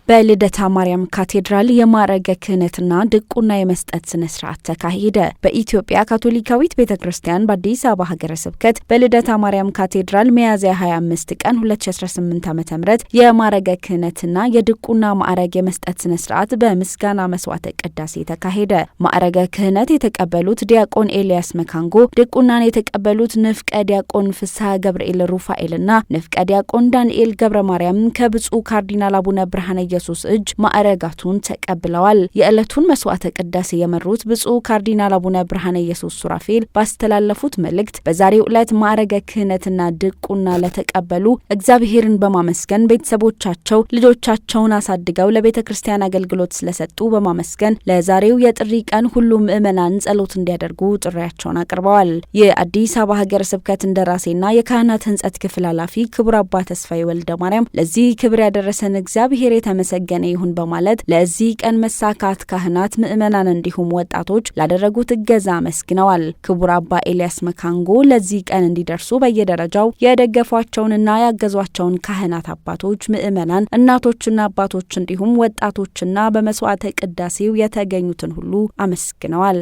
በልደታ ማርያም ካቴድራል የማዕረገ ክህነትና ድቁና የመስጠት ስነ ስርዓት ተካሄደ። በኢትዮጵያ ካቶሊካዊት ቤተክርስቲያን በአዲስ አበባ ሀገረ ስብከት በልደታ ማርያም ካቴድራል ሚያዝያ 25 ቀን 2018 ዓ.ም የማዕረገ ክህነትና የድቁና ማዕረግ የመስጠት ስነ ስርዓት በምስጋና መስዋዕተ ቅዳሴ ተካሄደ። ማዕረገ ክህነት የተቀበሉት ዲያቆን ኤልያስ መካንጎ፣ ድቁናን የተቀበሉት ንፍቀ ዲያቆን ፍስሐ ገብርኤል ሩፋኤልና ንፍቀ ዲያቆን ዳንኤል ገብረ ማርያም ከብፁዕ ካርዲናል አቡነ ብርሃነ ኢየሱስ እጅ ማዕረጋቱን ተቀብለዋል። የዕለቱን መስዋዕተ ቅዳሴ የመሩት ብፁዕ ካርዲናል አቡነ ብርሃነ ኢየሱስ ሱራፌል ባስተላለፉት መልእክት በዛሬው ዕለት ማዕረገ ክህነትና ድቁና ለተቀበሉ እግዚአብሔርን በማመስገን ቤተሰቦቻቸው ልጆቻቸውን አሳድገው ለቤተ ክርስቲያን አገልግሎት ስለሰጡ በማመስገን ለዛሬው የጥሪ ቀን ሁሉም ምዕመናን ጸሎት እንዲያደርጉ ጥሪያቸውን አቅርበዋል። የአዲስ አበባ ሀገረ ስብከት እንደራሴና የካህናት ሕንጸት ክፍል ኃላፊ ክቡር አባ ተስፋዬ ወልደ ማርያም ለዚህ ክብር ያደረሰን እግዚአብሔር የተመሰገነ ይሁን በማለት ለዚህ ቀን መሳካት ካህናት፣ ምዕመናን እንዲሁም ወጣቶች ላደረጉት እገዛ አመስግነዋል። ክቡር አባ ኤልያስ መካንጎ ለዚህ ቀን እንዲደርሱ በየደረጃው የደገፏቸውንና ያገዟቸውን ካህናት፣ አባቶች፣ ምዕመናን፣ እናቶችና አባቶች እንዲሁም ወጣቶችና በመስዋዕተ ቅዳሴው የተገኙትን ሁሉ አመስግነዋል።